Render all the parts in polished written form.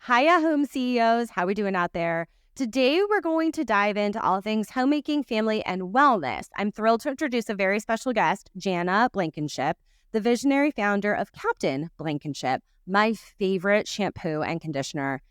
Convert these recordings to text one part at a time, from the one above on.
Hiya, home CEOs. How we doing out there? Today, we're going to dive into all things homemaking, family, and wellness. I'm thrilled to introduce a very special guest, Jana Blankenship, the visionary founder of Captain Blankenship, my favorite shampoo and conditioner,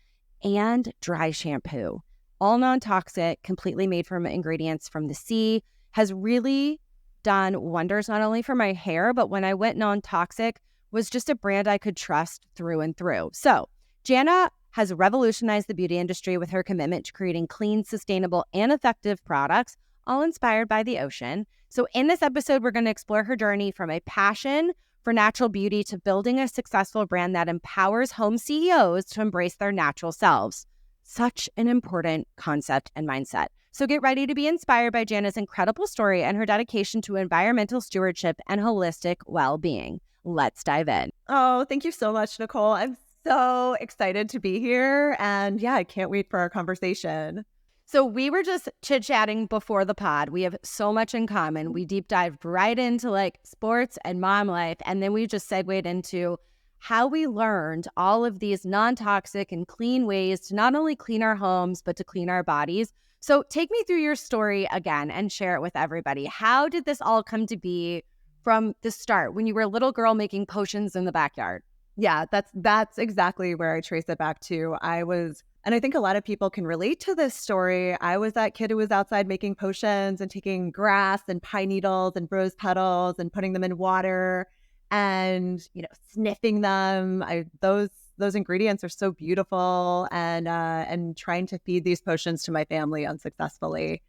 and dry shampoo. All non-toxic, completely made from ingredients from the sea, has really done wonders not only for my hair, but when I went non-toxic, was just a brand I could trust through and through. So, Jana has revolutionized the beauty industry with her commitment to creating clean, sustainable, and effective products, all inspired by the ocean. So in this episode, we're going to explore her journey from a passion for natural beauty to building a successful brand that empowers home CEOs to embrace their natural selves. Such an important concept and mindset. So get ready to be inspired by Jana's incredible story and her dedication to environmental stewardship and holistic well-being. Let's dive in. Oh, thank you so much, Nicole. I'm so excited to be here. And yeah, I can't wait for our conversation. So we were just chit-chatting before the pod. We have so much in common. We deep dived right into like sports and mom life. And then we just segued into how we learned all of these non-toxic and clean ways to not only clean our homes, but to clean our bodies. So take me through your story again and share it with everybody. How did this all come to be from the start when you were a little girl making potions in the backyard? Yeah, that's exactly where I trace it back to. And I think a lot of people can relate to this story. I was that kid who was outside making potions and taking grass and pine needles and rose petals and putting them in water and, sniffing them. Those ingredients are so beautiful, and trying to feed these potions to my family unsuccessfully.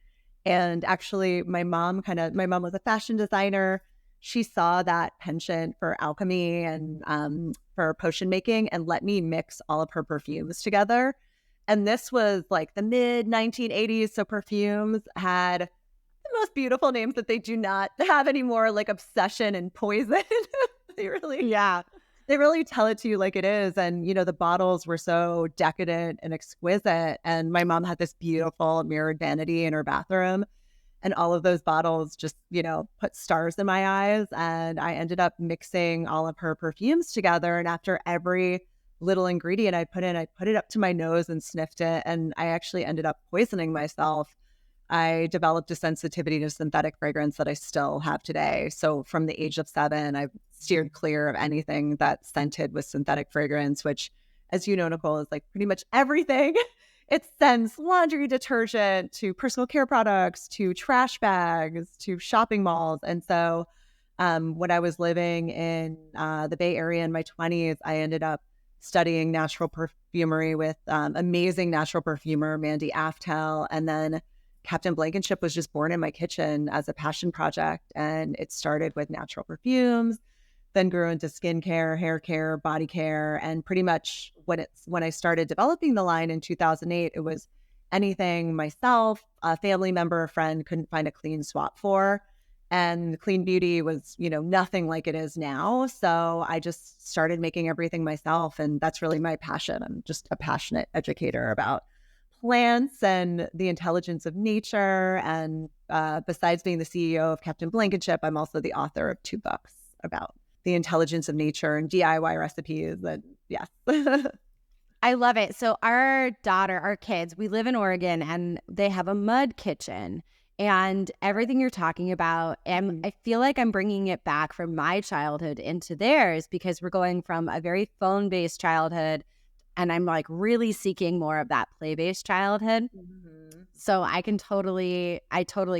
And actually, my mom was a fashion designer. She saw that penchant for alchemy and for potion making and let me mix all of her perfumes together. And this was like the mid 1980s. So perfumes had the most beautiful names that they do not have anymore, like Obsession and Poison. They really tell it to you like it is. And, the bottles were so decadent and exquisite. And my mom had this beautiful mirrored vanity in her bathroom. And all of those bottles just, put stars in my eyes. And I ended up mixing all of her perfumes together. And after every little ingredient I put it up to my nose and sniffed it. And I actually ended up poisoning myself. I developed a sensitivity to synthetic fragrance that I still have today. So from the age of 7, I've steered clear of anything that's scented with synthetic fragrance, which, as you know, Nicole, is like pretty much everything. It sends laundry detergent to personal care products, to trash bags, to shopping malls. And so when I was living in the Bay Area in my 20s, I ended up studying natural perfumery with amazing natural perfumer, Mandy Aftel. And then Captain Blankenship was just born in my kitchen as a passion project. And it started with natural perfumes, then grew into skincare, hair care, body care. And pretty much when I started developing the line in 2008, it was anything myself, a family member, a friend couldn't find a clean swap for. And clean beauty was, nothing like it is now. So I just started making everything myself. And that's really my passion. I'm just a passionate educator about plants and the intelligence of nature. And besides being the CEO of Captain Blankenship, I'm also the author of 2 books about the intelligence of nature and DIY recipes. And yes. I love it. So our kids, we live in Oregon and they have a mud kitchen. And everything you're talking about, and I feel like I'm bringing it back from my childhood into theirs because we're going from a very phone-based childhood and I'm like really seeking more of that play-based childhood. Mm-hmm. So I totally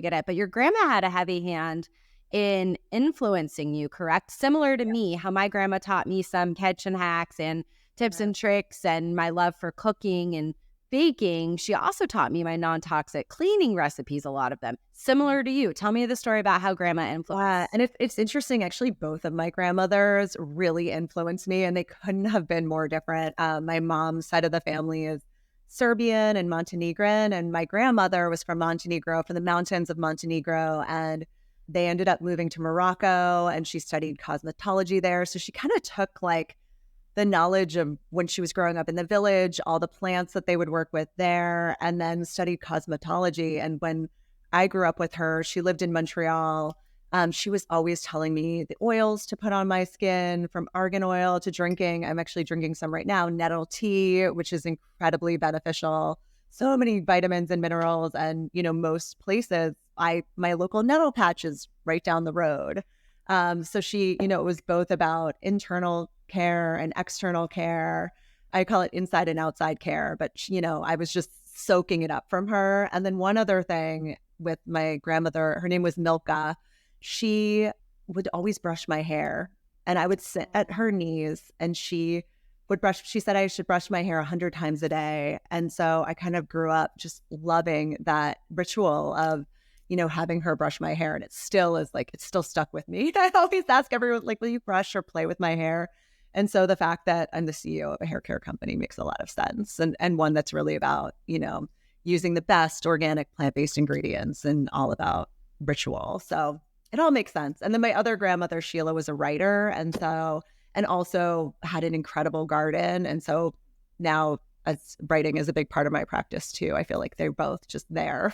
get it. But your grandma had a heavy hand in influencing you, correct? Similar to me, how my grandma taught me some kitchen hacks and tips and tricks and my love for cooking and baking. She also taught me my non-toxic cleaning recipes, a lot of them. Similar to you. Tell me the story about how grandma influenced. And it's interesting, actually, both of my grandmothers really influenced me and they couldn't have been more different. My mom's side of the family is Serbian and Montenegrin, and my grandmother was from Montenegro, from the mountains of Montenegro, and they ended up moving to Morocco and she studied cosmetology there. So she kind of took like the knowledge of when she was growing up in the village, all the plants that they would work with there, and then studied cosmetology. And when I grew up with her, she lived in Montreal. She was always telling me the oils to put on my skin, from argan oil to drinking. I'm actually drinking some right now, nettle tea, which is incredibly beneficial. So many vitamins and minerals. And, most places, my local nettle patch is right down the road. So she, it was both about internal care and external care. I call it inside and outside care, but I was just soaking it up from her. And then one other thing with my grandmother, her name was Milka. She would always brush my hair, and I would sit at her knees and she said I should brush my hair 100 times a day. And so I kind of grew up just loving that ritual of, having her brush my hair. And it still is it's still stuck with me. I always ask everyone, will you brush or play with my hair? And so the fact that I'm the CEO of a hair care company makes a lot of sense. And one that's really about, using the best organic plant-based ingredients and all about ritual. So it all makes sense. And then my other grandmother, Sheila, was a writer. And also had an incredible garden. And so now as writing is a big part of my practice too. I feel like they're both just there,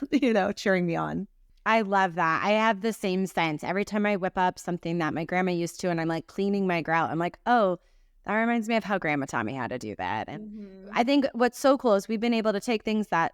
cheering me on. I love that. I have the same sense. Every time I whip up something that my grandma used to and I'm cleaning my grout, I'm like, oh, that reminds me of how Grandma taught me how to do that. And I think what's so cool is we've been able to take things that,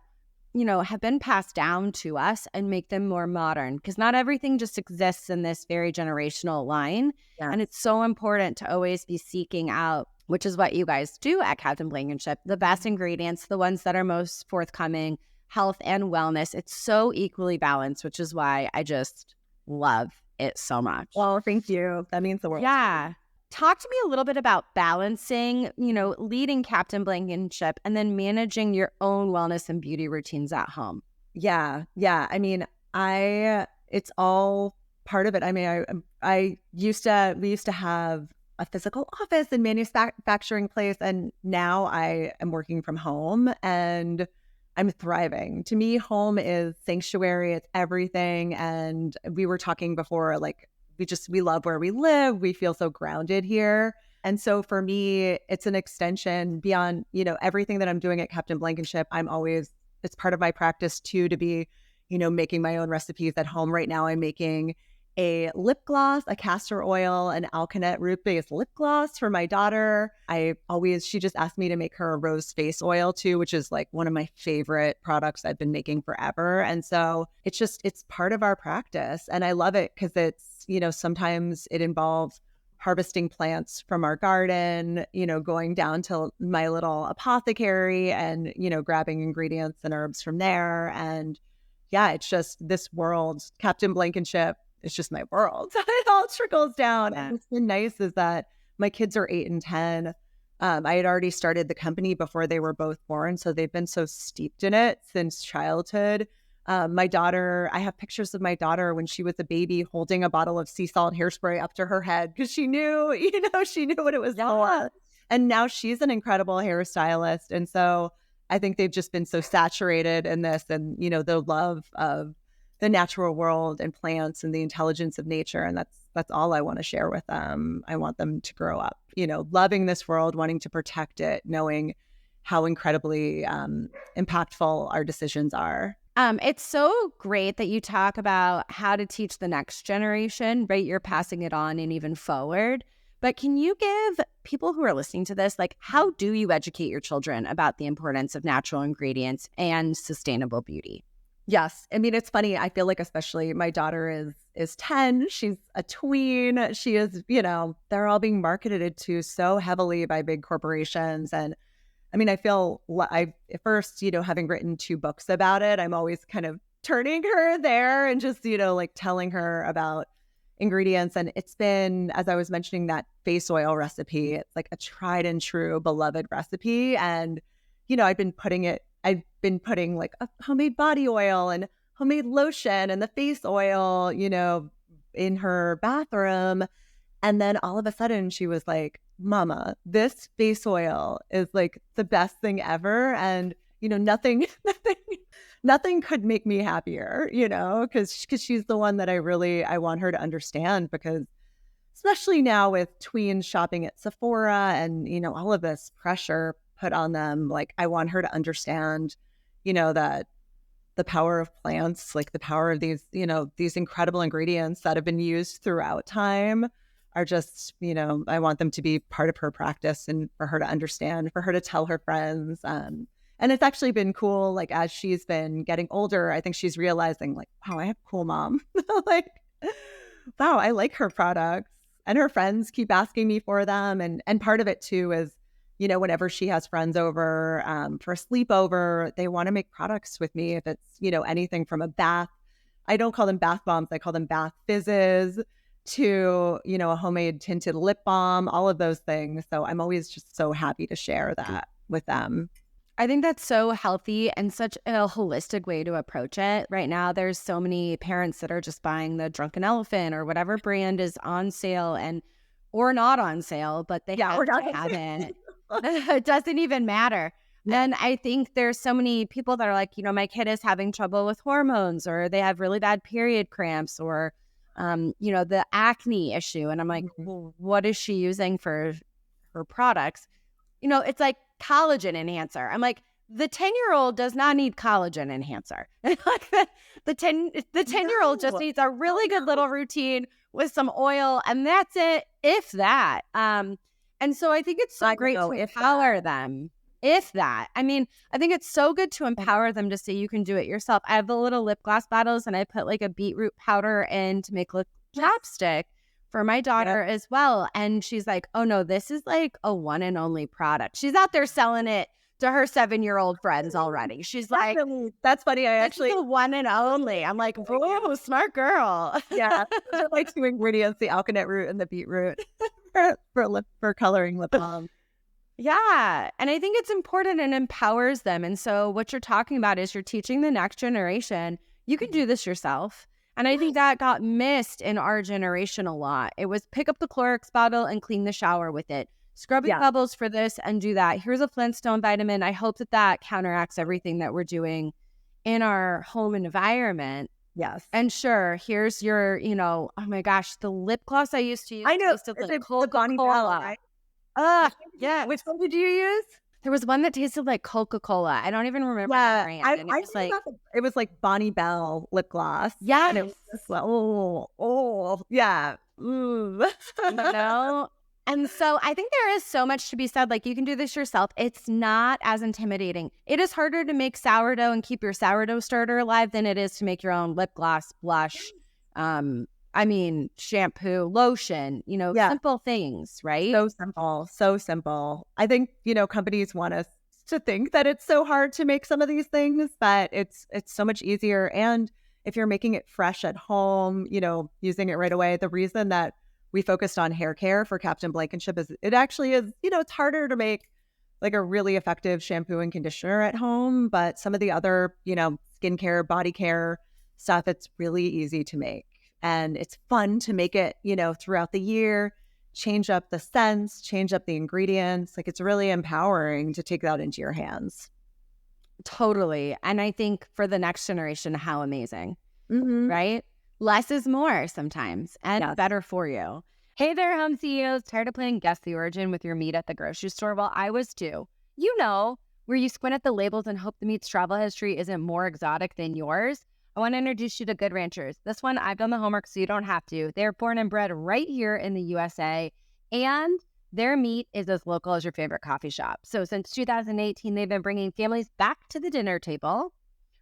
have been passed down to us and make them more modern, because not everything just exists in this very generational line. Yeah. And it's so important to always be seeking out, which is what you guys do at Captain Blankenship, the best ingredients, the ones that are most forthcoming, health and wellness. It's so equally balanced, which is why I just love it so much. Well, thank you. That means the world. Yeah. Talk to me a little bit about balancing, leading Captain Blankenship and then managing your own wellness and beauty routines at home. Yeah. Yeah. I mean, it's all part of it. I mean, we used to have a physical office and manufacturing place, and now I am working from home and I'm thriving. To me, home is sanctuary. It's everything. And we were talking before, we love where we live. We feel so grounded here. And so for me, it's an extension beyond, everything that I'm doing at Captain Blankenship. It's part of my practice too, to be, making my own recipes at home. Right now, I'm making a lip gloss, a castor oil, an alkanet root-based lip gloss for my daughter. She just asked me to make her a rose face oil too, which is one of my favorite products I've been making forever. And so it's part of our practice. And I love it because it's, sometimes it involves harvesting plants from our garden, going down to my little apothecary and, grabbing ingredients and herbs from there. And yeah, it's just this world, Captain Blankenship. It's just my world. It all trickles down. Yeah. And what's been nice is that my kids are 8 and 10. I had already started the company before they were both born. So they've been so steeped in it since childhood. My daughter, I have pictures of my daughter when she was a baby holding a bottle of sea salt hairspray up to her head because she knew, she knew what it was for. And now she's an incredible hairstylist. And so I think they've just been so saturated in this and, the love of the natural world and plants and the intelligence of nature. And that's all I want to share with them. I want them to grow up, loving this world, wanting to protect it, knowing how incredibly impactful our decisions are. It's so great that you talk about how to teach the next generation, right? You're passing it on and even forward. But can you give people who are listening to this, how do you educate your children about the importance of natural ingredients and sustainable beauty? Yes. I mean, it's funny. I feel like especially my daughter is 10. She's a tween. She is, they're all being marketed to so heavily by big corporations. And I mean, at first, having written 2 books about it, I'm always kind of turning her there and just, telling her about ingredients. And it's been, as I was mentioning, that face oil recipe, it's a tried and true beloved recipe. And, I've been putting a homemade body oil and homemade lotion and the face oil, in her bathroom. And then all of a sudden she was like, Mama, this face oil is the best thing ever. And, nothing could make me happier, because she's the one that I want her to understand, because especially now with tweens shopping at Sephora and, all of this pressure put on them, I want her to understand, that the power of plants, like the power of these, these incredible ingredients that have been used throughout time are just, I want them to be part of her practice and for her to understand, for her to tell her friends. And it's actually been cool. Like as she's been getting older, I think she's realizing like, wow, I have a cool mom. Like, wow, I like her products. And her friends keep asking me for them. And part of it too is, whenever she has friends over for a sleepover, they want to make products with me. If it's, anything from a bath, I don't call them bath bombs, I call them bath fizzes, to, a homemade tinted lip balm, all of those things. So I'm always just so happy to share that with them. I think that's so healthy and such a holistic way to approach it. Right now, there's so many parents that are just buying the Drunken Elephant or whatever brand is on sale or not on sale, but they have to have it. It doesn't even matter. Yeah. And I think there's so many people that are like, my kid is having trouble with hormones, or they have really bad period cramps, or, the acne issue. And I'm like, well, what is she using for her products? It's like collagen enhancer. I'm like, the 10-year-old does not need collagen enhancer. Like the 10-year-old just needs a really good little routine with some oil, and that's it, if that. And so I think it's so great to empower them. If that. I mean, I think it's so good to empower them to say you can do it yourself. I have the little lip gloss bottles, and I put like a beetroot powder in to make lip chapstick for my daughter as well. And she's like, oh no, this is like a one and only product. She's out there selling it to her 7-year-old friends already. She's like, that's funny. I actually the one and only. I'm like, whoa, smart girl. Yeah. Those are like 2 ingredients, the alkanet root and the beetroot for coloring lip balm. Yeah. And I think it's important and empowers them. And so what you're talking about is you're teaching the next generation, you can do this yourself. And I think that got missed in our generation a lot. It was pick up the Clorox bottle and clean the shower with it. Scrubbing bubbles for this and do that. Here's a Flintstone vitamin. I hope that counteracts everything that we're doing in our home environment. Yes. And sure, here's your, oh my gosh, the lip gloss I used to use. I know. Tasted like Coca-Cola. Yeah. Which one did you use? There was one that tasted like Coca-Cola. I don't even remember the brand. It was like Bonnie Bell lip gloss. Yeah. And it was just like, yeah. And so I think there is so much to be said. Like, you can do this yourself. It's not as intimidating. It is harder to make sourdough and keep your sourdough starter alive than it is to make your own lip gloss, blush, shampoo, lotion, simple things, right? So simple. I think, companies want us to think that it's so hard to make some of these things, but it's so much easier. And if you're making it fresh at home, using it right away, the reason that we focused on hair care for Captain Blankenship is it actually is, it's harder to make like a really effective shampoo and conditioner at home, but some of the other, skincare, body care stuff, it's really easy to make. And it's fun to make it, throughout the year, change up the scents, change up the ingredients. Like, it's really empowering to take that into your hands. Totally. And I think for the next generation, how amazing, right? Less is more sometimes, and better for you. Hey there, home CEOs. Tired of playing Guess the Origin with your meat at the grocery store? Well, I was too. Where you squint at the labels and hope the meat's travel history isn't more exotic than yours. I want to introduce you to Good Ranchers. This one, I've done the homework so you don't have to. They're born and bred right here in the USA, and their meat is as local as your favorite coffee shop. So since 2018, they've been bringing families back to the dinner table,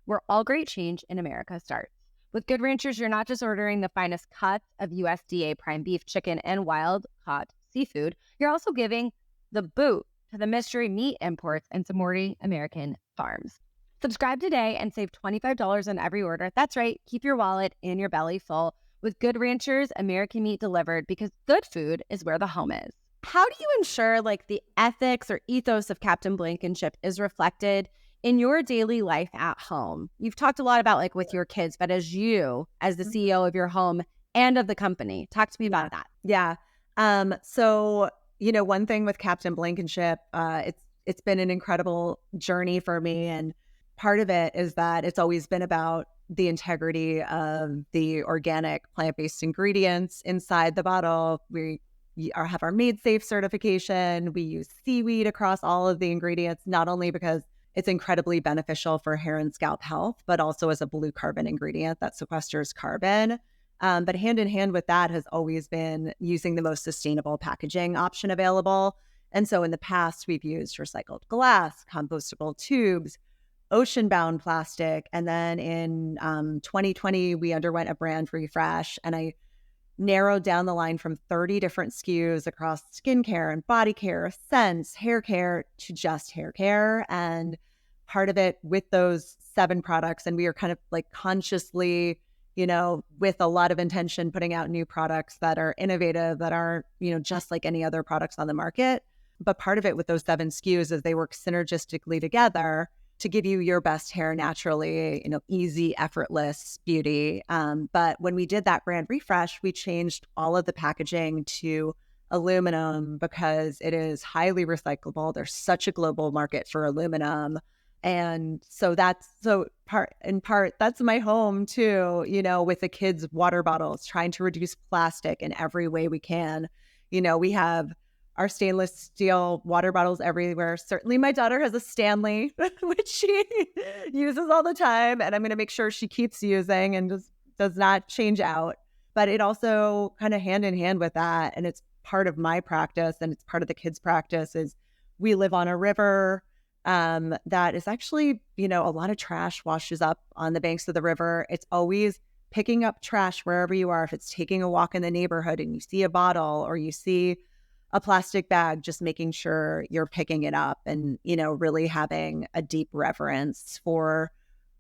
where all great change in America starts. With Good Ranchers, you're not just ordering the finest cuts of USDA prime beef, chicken, and wild-caught seafood. You're also giving the boot to the mystery meat imports and some more American farms. Subscribe today and save $25 on every order. That's right. Keep your wallet and your belly full with Good Ranchers American meat delivered, because good food is where the home is. How do you ensure like the ethics or ethos of Captain Blankenship is reflected in your daily life at home? You've talked a lot about like with your kids, but as the CEO of your home and of the company, talk to me about that. Yeah. So, one thing with Captain Blankenship, it's been an incredible journey for me. And part of it is that it's always been about the integrity of the organic plant-based ingredients inside the bottle. We have our Made Safe certification. We use seaweed across all of the ingredients, not only because It's incredibly beneficial for hair and scalp health, but also as a blue carbon ingredient that sequesters carbon. But hand in hand with that has always been using the most sustainable packaging option available. And so in the past, we've used recycled glass, compostable tubes, ocean-bound plastic. And then in 2020, we underwent a brand refresh, and I narrowed down the line from 30 different SKUs across skincare and body care, scents, hair care to just hair care. And part of it with those 7 products, and we are kind of like consciously, with a lot of intention, putting out new products that are innovative, that aren't, just like any other products on the market. But part of it with those 7 SKUs is they work synergistically together to give you your best hair naturally, easy, effortless beauty. But when we did that brand refresh, we changed all of the packaging to aluminum because it is highly recyclable. There's such a global market for aluminum. And so that's that's my home too, with the kids' water bottles, trying to reduce plastic in every way we can. We have our stainless steel water bottles everywhere. Certainly my daughter has a Stanley, which she uses all the time. And I'm going to make sure she keeps using and just does not change out. But it also kind of hand in hand with that. And it's part of my practice and it's part of the kids' practice is we live on a river that is actually, a lot of trash washes up on the banks of the river. It's always picking up trash wherever you are. If it's taking a walk in the neighborhood and you see a bottle or you see a plastic bag, just making sure you're picking it up and, really having a deep reverence for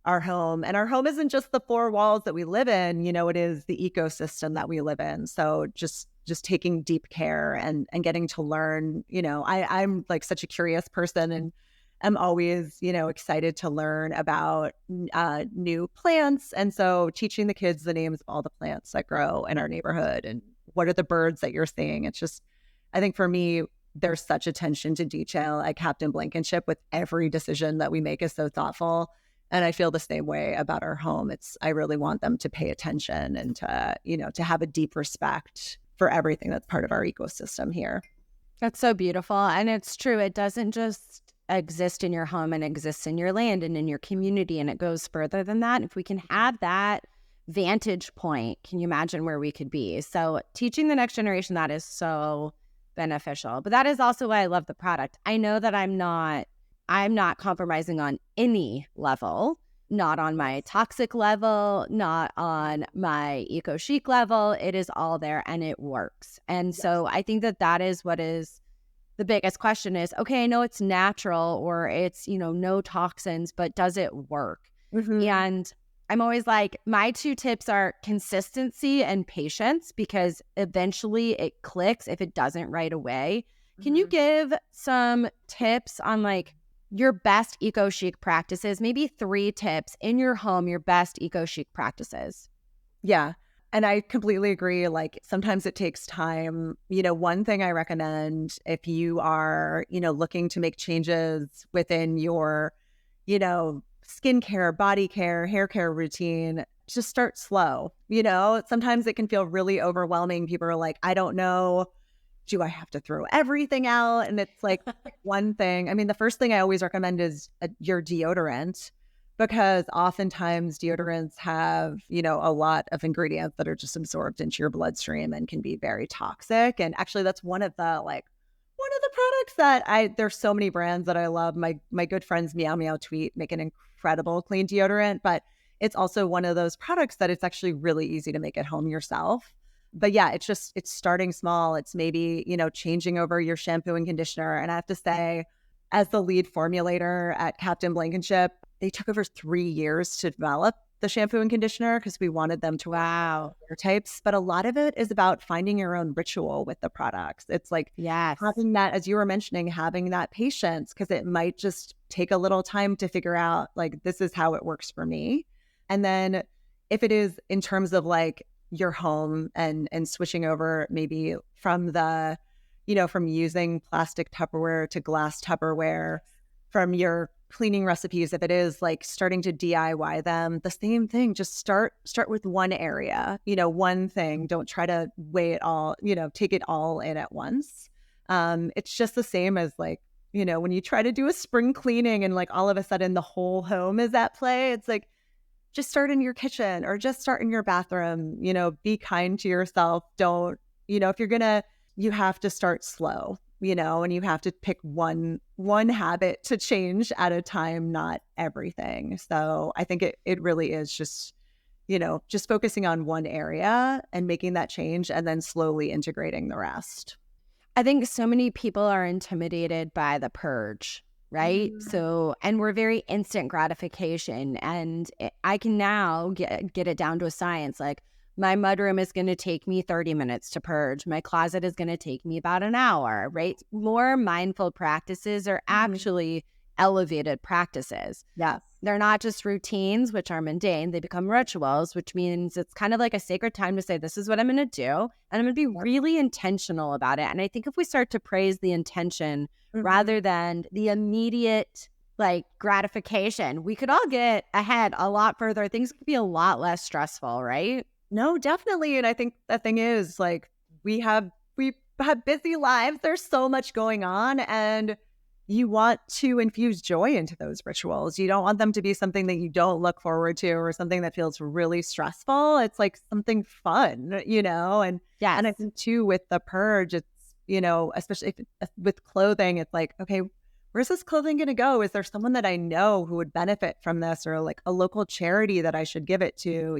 our home. And our home isn't just the 4 walls that we live in, it is the ecosystem that we live in. So just taking deep care and getting to learn, I'm like such a curious person and I'm always, excited to learn about new plants. And so teaching the kids the names of all the plants that grow in our neighborhood and what are the birds that you're seeing. It's just, I think for me, there's such attention to detail at Captain Blankenship with every decision that we make is so thoughtful. And I feel the same way about our home. I really want them to pay attention and to have a deep respect for everything that's part of our ecosystem here. That's so beautiful. And it's true. It doesn't just exist in your home and exists in your land and in your community. And it goes further than that. If we can have that vantage point, can you imagine where we could be? So teaching the next generation that is so beneficial. But that is also why I love the product. I know that I'm not compromising on any level, not on my toxic level, not on my eco chic level. It is all there and it works. And so I think that is what is the biggest question is, okay, I know it's natural or it's, no toxins, but does it work? Mm-hmm. And I'm always like, my 2 tips are consistency and patience, because eventually it clicks if it doesn't right away. Mm-hmm. Can you give some tips on like your best eco chic practices, maybe 3 tips in your home, your best eco chic practices? Yeah. And I completely agree. Like sometimes it takes time. One thing I recommend if you are, looking to make changes within your, skincare, body care, hair care routine, just start slow. Sometimes it can feel really overwhelming. People are like, I don't know. Do I have to throw everything out? And it's like one thing. I mean, the first thing I always recommend is your deodorant, because oftentimes deodorants have, a lot of ingredients that are just absorbed into your bloodstream and can be very toxic. And actually that's one of the products that there's so many brands that I love. My good friends Meow Meow Tweet make an incredible clean deodorant, but it's also one of those products that it's actually really easy to make at home yourself. But yeah, it's starting small. It's maybe, changing over your shampoo and conditioner. And I have to say, as the lead formulator at Captain Blankenship, they took over 3 years to develop the shampoo and conditioner because we wanted them to hair types. But a lot of it is about finding your own ritual with the products. It's like having that, as you were mentioning, having that patience, because it might just take a little time to figure out like, this is how it works for me. And then if it is in terms of like your home and switching over maybe from the, from using plastic Tupperware to glass Tupperware, from your cleaning recipes, if it is like starting to DIY them, the same thing, just start with one area, one thing. Don't try to weigh it all, take it all in at once. It's just the same as like when you try to do a spring cleaning and like all of a sudden the whole home is at play, it's like, just start in your kitchen or just start in your bathroom, be kind to yourself. Don't, if you're gonna, you have to start slow, and you have to pick one habit to change at a time, not everything. So I think it really is just, just focusing on one area and making that change and then slowly integrating the rest. I think so many people are intimidated by the purge, right? So, and we're very instant gratification. And I can now get it down to a science. Like, my mudroom is going to take me 30 minutes to purge. My closet is going to take me about an hour, right? More mindful practices are actually elevated practices. Yes. They're not just routines, which are mundane. They become rituals, which means it's kind of like a sacred time to say, this is what I'm going to do. And I'm going to be really intentional about it. And I think if we start to praise the intention rather than the immediate like gratification, we could all get ahead a lot further. Things could be a lot less stressful, right? No, definitely. And I think the thing is, like, we have busy lives. There's so much going on, and you want to infuse joy into those rituals. You don't want them to be something that you don't look forward to or something that feels really stressful. It's like something fun, And Yes. And I think too with the purge, it's, especially with clothing, it's like, okay, where's this clothing going to go? Is there someone that I know who would benefit from this, or like a local charity that I should give it to?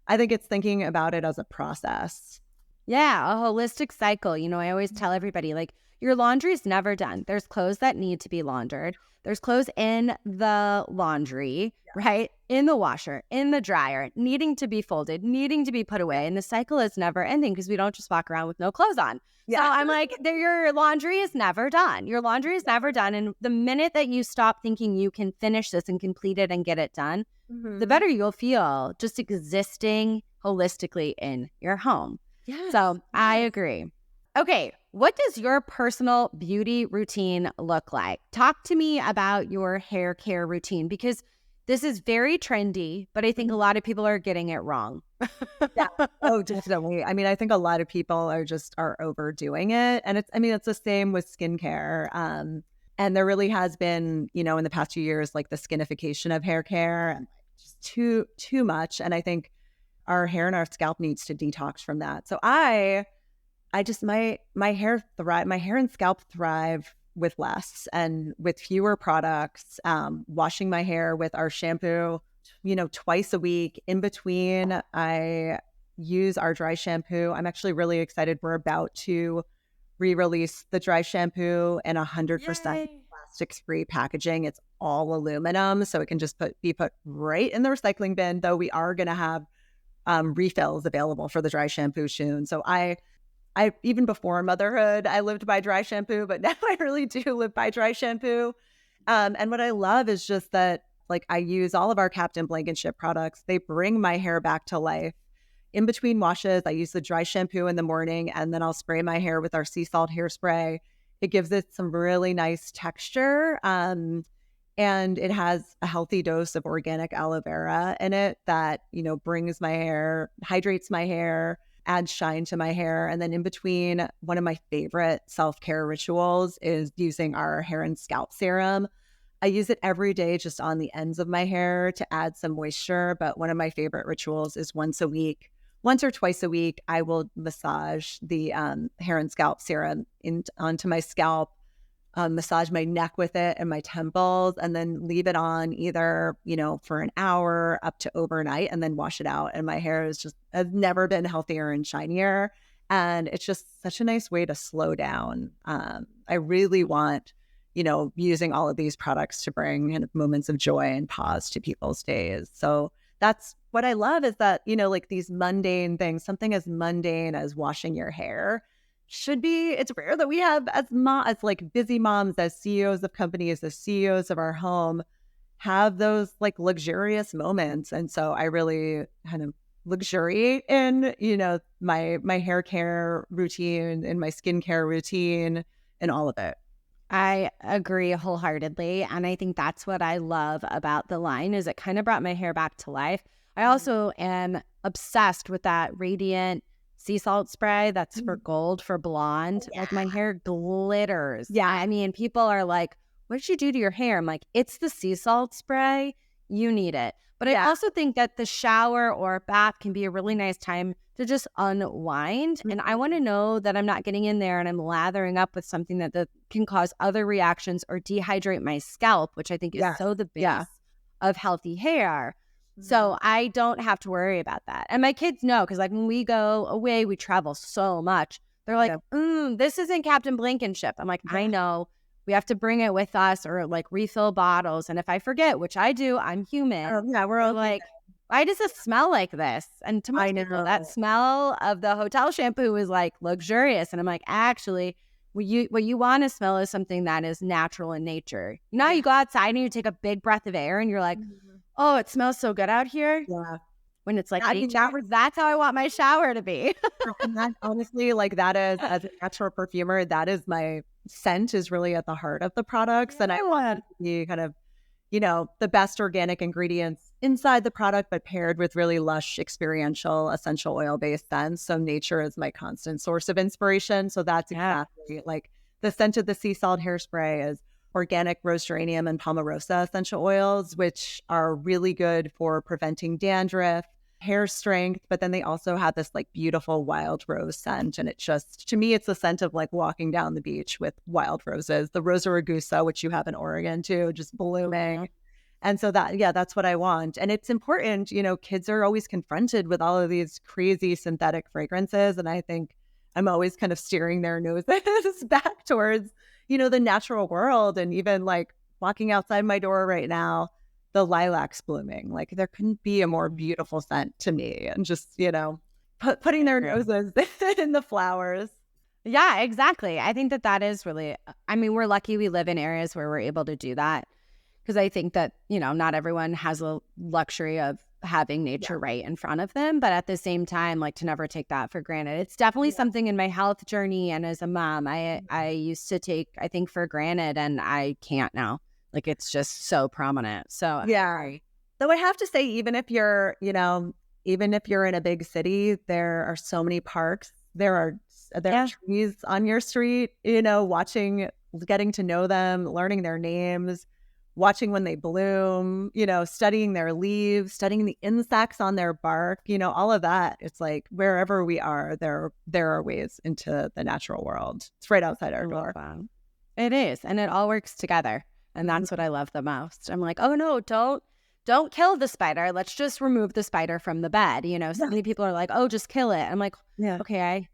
I think it's thinking about it as a process. Yeah, a holistic cycle. I always tell everybody, like, your laundry is never done. There's clothes that need to be laundered. There's clothes in the laundry, right? In the washer, in the dryer, needing to be folded, needing to be put away. And the cycle is never ending because we don't just walk around with no clothes on. Yeah. So I'm like, your laundry is never done. Your laundry is never done. And the minute that you stop thinking you can finish this and complete it and get it done, the better you'll feel just existing holistically in your home. Yes. So I agree. Okay, what does your personal beauty routine look like? Talk to me about your hair care routine, because this is very trendy, but I think a lot of people are getting it wrong. Yeah. Oh, definitely. I mean, I think a lot of people are overdoing it. And it's the same with skincare. And there really has been, in the past few years, like the skinification of hair care and just too much. And I think our hair and our scalp needs to detox from that. So I just, my hair and scalp thrive with less and with fewer products, washing my hair with our shampoo, twice a week. In between, I use our dry shampoo. I'm actually really excited. We're about to re-release the dry shampoo in 100% plastics-free packaging. It's all aluminum, so it can just be put right in the recycling bin, though we are going to have refills available for the dry shampoo soon. So I even before motherhood, I lived by dry shampoo, but now I really do live by dry shampoo. And what I love is just that, like, I use all of our Captain Blankenship products. They bring my hair back to life. In between washes, I use the dry shampoo in the morning, and then I'll spray my hair with our sea salt hairspray. It gives it some really nice texture. And it has a healthy dose of organic aloe vera in it that, brings my hair, hydrates my hair, adds shine to my hair. And then in between, one of my favorite self-care rituals is using our hair and scalp serum. I use it every day just on the ends of my hair to add some moisture. But one of my favorite rituals is once or twice a week, I will massage the hair and scalp serum onto my scalp, massage my neck with it and my temples, and then leave it on either, for an hour up to overnight, and then wash it out. And my hair has never been healthier and shinier. And it's just such a nice way to slow down. I really want, using all of these products to bring kind of moments of joy and pause to people's days. So that's what I love, is that, like these mundane things, something as mundane as washing your hair it's rare that we have as like busy moms, as CEOs of companies, as CEOs of our home, have those like luxurious moments. And so I really kind of luxuriate in, my hair care routine and my skincare routine and all of it. I agree wholeheartedly. And I think that's what I love about the line, is it kind of brought my hair back to life. I also am obsessed with that radiant sea salt spray that's for gold, for blonde. Yeah. Like my hair glitters. Yeah. I mean, people are like, what did you do to your hair? I'm like, it's the sea salt spray. You need it. But I also think that the shower or bath can be a really nice time to just unwind. And I want to know that I'm not getting in there and I'm lathering up with something that can cause other reactions or dehydrate my scalp, which I think is so the base of healthy hair. So I don't have to worry about that. And my kids know, because like when we go away, we travel so much. They're like, this isn't Captain Blankenship. I'm like, I know. We have to bring it with us or like refill bottles. And if I forget, which I do, I'm human. We're all like, why does it smell like this? And to most people, that smell of the hotel shampoo is like luxurious. And I'm like, actually, what you want to smell is something that is natural in nature. You know how you go outside and you take a big breath of air and you're like, oh, it smells so good out here. Yeah. When it's like 8 hours, that's how I want my shower to be. And that, honestly, like that is, as a natural perfumer, that is my scent is really at the heart of the products. And I want it to be kind of, the best organic ingredients inside the product, but paired with really lush, experiential, essential oil-based scents. So nature is my constant source of inspiration. So that's exactly like the scent of the sea salt hairspray is organic rose geranium and palmarosa essential oils, which are really good for preventing dandruff, hair strength, but then they also have this like beautiful wild rose scent. And it just, to me, it's the scent of like walking down the beach with wild roses, the Rosa rugosa, which you have in Oregon too, just blooming. And so that's what I want. And it's important, kids are always confronted with all of these crazy synthetic fragrances. And I think I'm always kind of steering their noses back towards, the natural world. And even like walking outside my door right now, the lilacs blooming, like there couldn't be a more beautiful scent to me. And just, putting their noses in the flowers. Yeah, exactly. I think that is really, I mean, we're lucky we live in areas where we're able to do that. Because I think that, not everyone has a luxury of having nature right in front of them. But at the same time, like to never take that for granted. It's definitely something in my health journey. And as a mom, I used to take, I think, for granted, and I can't now. Like it's just so prominent. So though I have to say, even if you're in a big city, there are so many parks. There are trees on your street, getting to know them, learning their names, watching when they bloom, studying their leaves, studying the insects on their bark, all of that. It's like wherever we are, there are ways into the natural world. It's right outside our door. It is. And it all works together. And that's what I love the most. I'm like, oh no, don't kill the spider. Let's just remove the spider from the bed. So many people are like, oh, just kill it. I'm like, okay,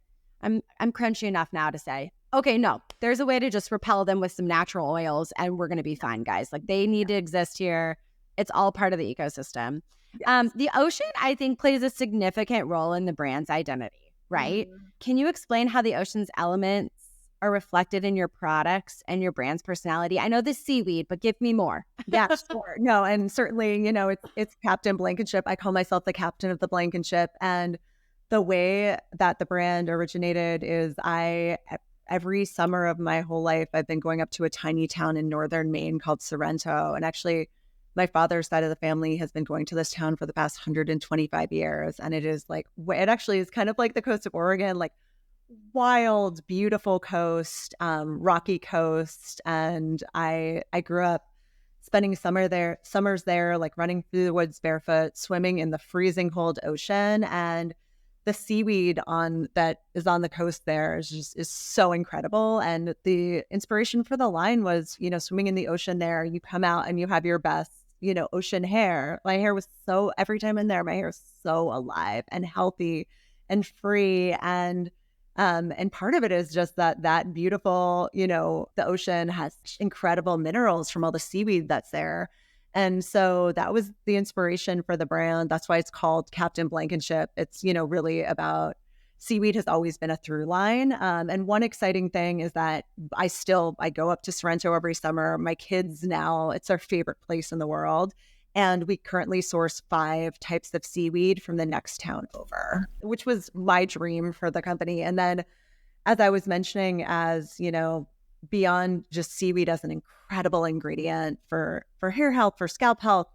I'm crunchy enough now to say, okay, no, there's a way to just repel them with some natural oils and we're going to be fine, guys. Like they need to exist here. It's all part of the ecosystem. The ocean, I think, plays a significant role in the brand's identity, right? Can you explain how the ocean's elements are reflected in your products and your brand's personality? I know the seaweed, but give me more. Yeah, sure. No, and certainly, it's Captain Blankenship. I call myself the captain of the Blankenship. And the way that the brand originated is every summer of my whole life, I've been going up to a tiny town in northern Maine called Sorrento. And actually, my father's side of the family has been going to this town for the past 125 years. And it is like, it actually is kind of like the coast of Oregon, like wild, beautiful coast, rocky coast. And I grew up spending summers there, like running through the woods barefoot, swimming in the freezing cold ocean. And the seaweed that is on the coast there is so incredible. And the inspiration for the line was, swimming in the ocean there, you come out and you have your best, ocean hair. My hair was every time in there, my hair was so alive and healthy and free. And part of it is just that beautiful, the ocean has incredible minerals from all the seaweed that's there. And so that was the inspiration for the brand. That's why it's called Captain Blankenship. It's, really about seaweed has always been a through line. And one exciting thing is that I go up to Sorrento every summer. My kids now, it's our favorite place in the world. And we currently source 5 types of seaweed from the next town over, which was my dream for the company. And then, as I was mentioning, beyond just seaweed as an incredible ingredient for hair health, for scalp health,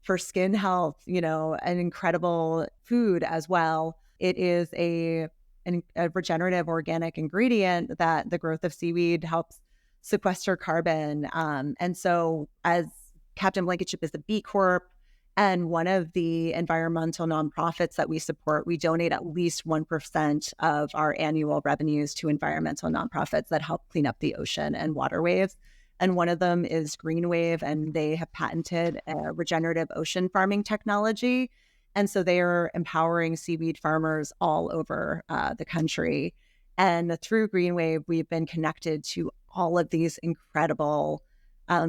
for skin health, an incredible food as well. It is a a regenerative organic ingredient that the growth of seaweed helps sequester carbon. And so as Captain Blankenship is a B Corp and one of the environmental nonprofits that we support, we donate at least 1% of our annual revenues to environmental nonprofits that help clean up the ocean and waterways. And one of them is Greenwave, and they have patented a regenerative ocean farming technology. And so they are empowering seaweed farmers all over the country. And through Greenwave, we've been connected to all of these incredible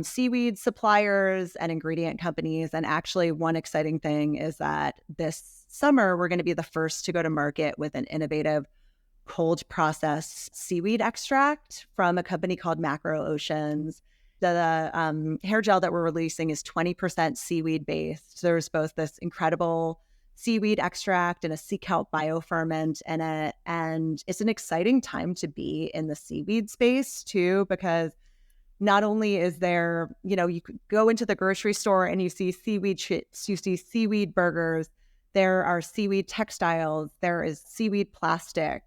seaweed suppliers and ingredient companies. And actually, one exciting thing is that this summer, we're going to be the first to go to market with an innovative cold processed seaweed extract from a company called Macro Oceans. The hair gel that we're releasing is 20% seaweed based. There's both this incredible seaweed extract and a sea kelp bioferment in it. And it's an exciting time to be in the seaweed space too, because not only is there, you could go into the grocery store and you see seaweed chips, you see seaweed burgers, there are seaweed textiles, there is seaweed plastic,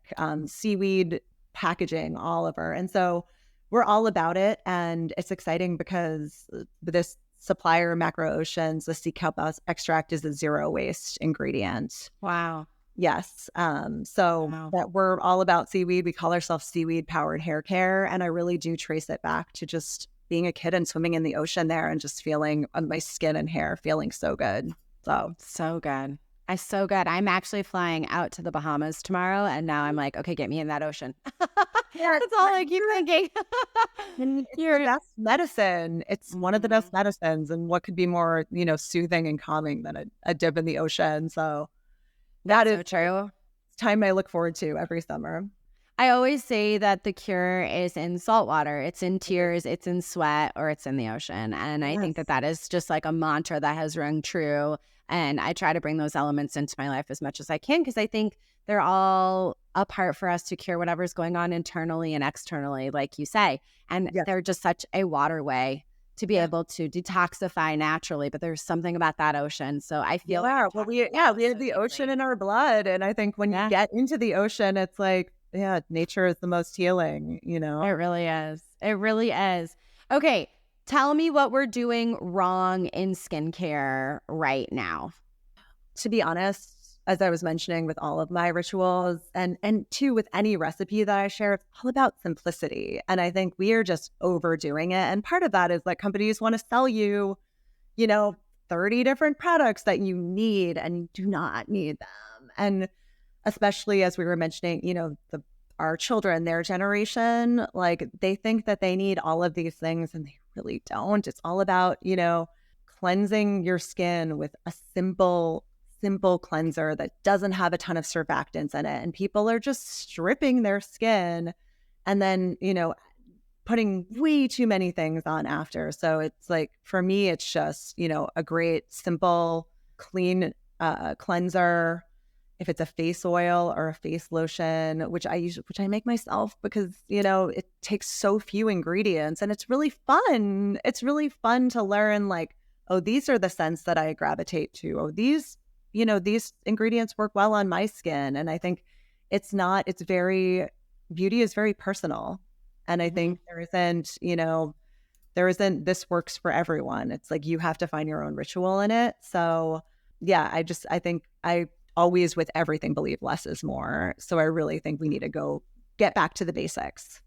seaweed packaging all over. And so we're all about it. And it's exciting because this supplier, Macro Oceans, the sea kelp extract is a zero waste ingredient. Wow. Yes. So that we're all about seaweed. We call ourselves seaweed powered hair care. And I really do trace it back to just being a kid and swimming in the ocean there and just feeling on my skin and hair, feeling so good. So good. So good. I'm actually flying out to the Bahamas tomorrow, and now I'm like, okay, get me in that ocean. That's all I keep thinking. It's the best medicine. It's one of the best medicines. And what could be more, soothing and calming than a dip in the ocean? So that is so true. It's time I look forward to every summer. I always say that the cure is in salt water. It's in tears, it's in sweat, or it's in the ocean. And I think that is just like a mantra that has rung true. And I try to bring those elements into my life as much as I can, because I think they're all a part for us to cure whatever's going on internally and externally, like you say. And they're just such a waterway to be able to detoxify naturally. But there's something about that ocean. So I feel we have the ocean in our blood. And I think when you get into the ocean, it's like, nature is the most healing, It really is. It really is. Okay. Tell me what we're doing wrong in skincare right now. To be honest, as I was mentioning with all of my rituals and too with any recipe that I share, it's all about simplicity. And I think we are just overdoing it. And part of that is that companies want to sell you, 30 different products that you need, and you do not need them. And especially as we were mentioning, our children, their generation, like they think that they need all of these things and they really don't. It's all about, cleansing your skin with a simple cleanser that doesn't have a ton of surfactants in it. And people are just stripping their skin and then, putting way too many things on after. So it's like, for me, it's just, a great, simple, clean cleanser. If it's a face oil or a face lotion, which I make myself because, it takes so few ingredients and it's really fun. It's really fun to learn like, oh, these are the scents that I gravitate to. Oh, these ingredients work well on my skin. And I think beauty is very personal. And I think there isn't this works for everyone. It's like you have to find your own ritual in it. So yeah, I think I always with everything believe less is more. So I really think we need to get back to the basics.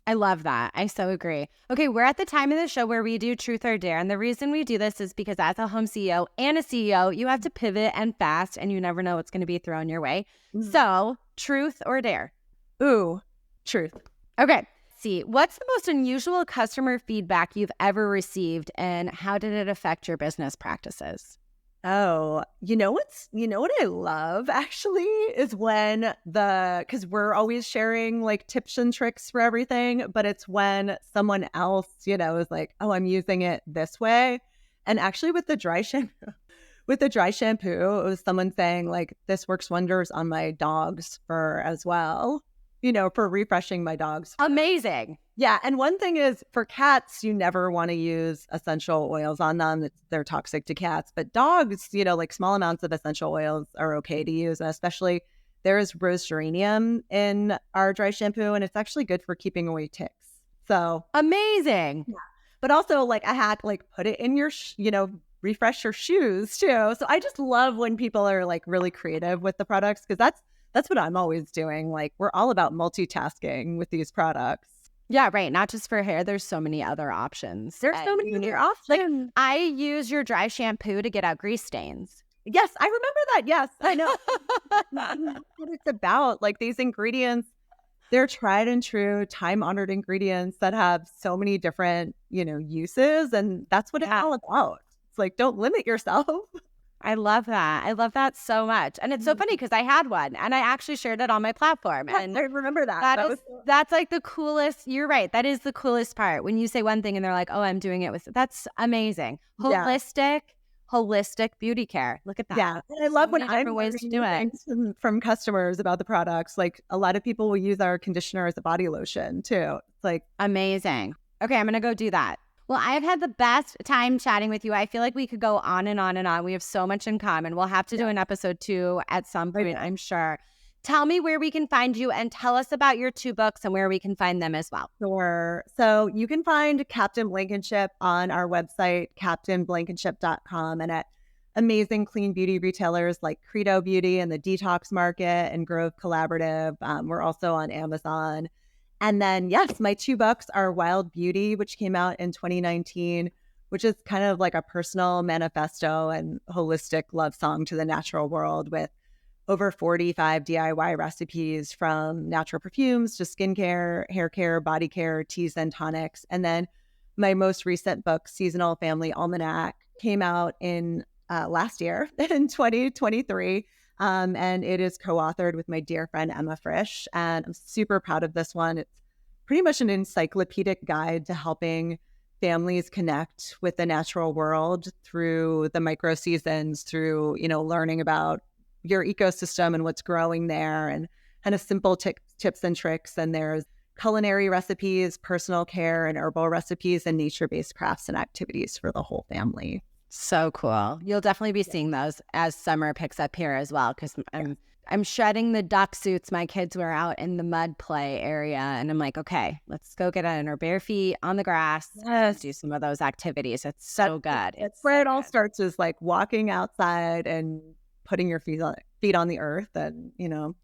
I love that. I so agree. Okay, we're at the time of the show where we do truth or dare. And the reason we do this is because as a home CEO and a CEO, you have to pivot and fast and you never know what's going to be thrown your way. So truth or dare? Ooh, truth. Okay. See, what's the most unusual customer feedback you've ever received and how did it affect your business practices? Oh, what I love actually is because we're always sharing like tips and tricks for everything, but it's when someone else, is like, oh, I'm using it this way. And actually with the dry shampoo, it was someone saying like, this works wonders on my dog's fur as well, for refreshing my dog's fur. Amazing. Yeah. And one thing is for cats, you never want to use essential oils on them. They're toxic to cats. But dogs, like small amounts of essential oils are okay to use. And especially there is rose geranium in our dry shampoo, and it's actually good for keeping away ticks. So amazing. yeah. But also like a hack, like put it in your, refresh your shoes too. So I just love when people are like really creative with the products, because that's what I'm always doing. Like we're all about multitasking with these products. Yeah, right. Not just for hair. There's so many other options. There's so many other options. Like I use your dry shampoo to get out grease stains. Yes, I remember that. Yes, I know. That's what it's about. Like these ingredients, they're tried and true, time-honored ingredients that have so many different, uses. And that's what it's all about. It's like, don't limit yourself. I love that. I love that so much. And it's so funny because I had one and I actually shared it on my platform. And I remember that. That's like the coolest. You're right. That is the coolest part. When you say one thing and they're like, oh, I'm doing it with, that's amazing. Holistic beauty care. Look at that. Yeah. And I love when I'm ways to do it from customers about the products. Like a lot of people will use our conditioner as a body lotion too. It's like amazing. Okay, I'm going to go do that. Well, I've had the best time chatting with you. I feel like we could go on and on and on. We have so much in common. We'll have to do an episode 2 at some point, I'm sure. Tell me where we can find you and tell us about your 2 books and where we can find them as well. Sure. So you can find Captain Blankenship on our website, captainblankenship.com, and at amazing clean beauty retailers like Credo Beauty and the Detox Market and Grove Collaborative. We're also on Amazon. And then, yes, my 2 books are Wild Beauty, which came out in 2019, which is kind of like a personal manifesto and holistic love song to the natural world, with over 45 DIY recipes from natural perfumes to skincare, hair care, body care, teas and tonics. And then my most recent book, Seasonal Family Almanac, came out in last year in 2023. And it is co-authored with my dear friend, Emma Frisch. And I'm super proud of this one. It's pretty much an encyclopedic guide to helping families connect with the natural world through the micro seasons, through, learning about your ecosystem and what's growing there, and kind of simple tips and tricks. And there's culinary recipes, personal care and herbal recipes, and nature-based crafts and activities for the whole family. So cool. You'll definitely be seeing those as summer picks up here as well, because I'm shredding the duck suits my kids wear out in the mud play area. And I'm like, okay, let's go get on our bare feet on the grass and do some of those activities. It's so good. It's where it all starts, is like walking outside and putting your feet on the earth. And,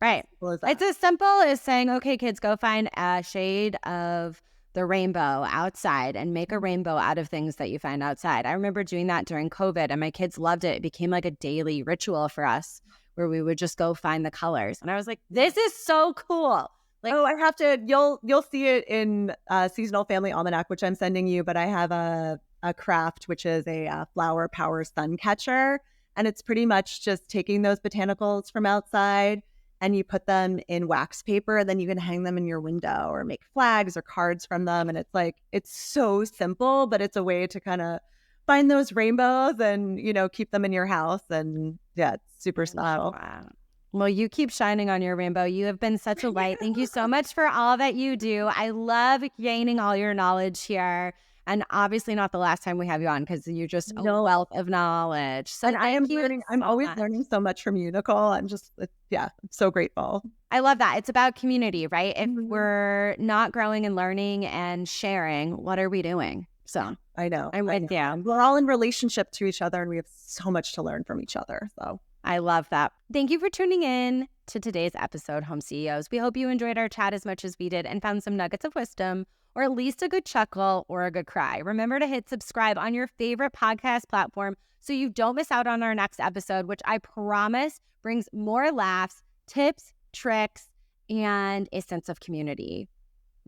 right. It's as simple as saying, okay, kids, go find a shade of the rainbow outside and make a rainbow out of things that you find outside. I remember doing that during COVID and my kids loved it. It became like a daily ritual for us where we would just go find the colors. And I was like, this is so cool. Like, I have to, you'll see it in Seasonal Family Almanac, which I'm sending you, but I have a craft, which is a flower power sun catcher. And it's pretty much just taking those botanicals from outside and you put them in wax paper, and then you can hang them in your window or make flags or cards from them. And it's like, it's so simple, but it's a way to kind of find those rainbows and, keep them in your house. And yeah, it's super special. Wow. Well, you keep shining on your rainbow. You have been such a light. Thank you so much for all that you do. I love gaining all your knowledge here. And obviously not the last time we have you on, because you're just a wealth of knowledge. So and I am learning. I'm always learning so much from you, Nicole. I'm just, I'm so grateful. I love that. It's about community, right? If we're not growing and learning and sharing, what are we doing? So I know. I'm with you. We're all in relationship to each other and we have so much to learn from each other. So I love that. Thank you for tuning in to today's episode, Home CEOs. We hope you enjoyed our chat as much as we did and found some nuggets of wisdom, or at least a good chuckle or a good cry. Remember to hit subscribe on your favorite podcast platform so you don't miss out on our next episode, which I promise brings more laughs, tips, tricks, and a sense of community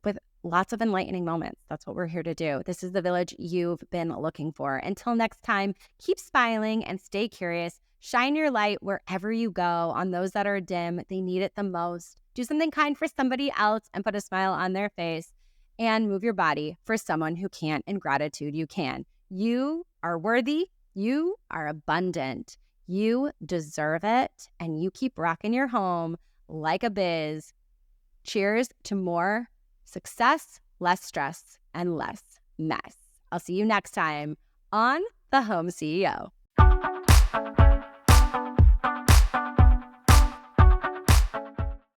with lots of enlightening moments. That's what we're here to do. This is the village you've been looking for. Until next time, keep smiling and stay curious. Shine your light wherever you go on those that are dim. They need it the most. Do something kind for somebody else and put a smile on their face. And move your body for someone who can't. In gratitude, you can. You are worthy. You are abundant. You deserve it. And you keep rocking your home like a biz. Cheers to more success, less stress, and less mess. I'll see you next time on The Home CEO.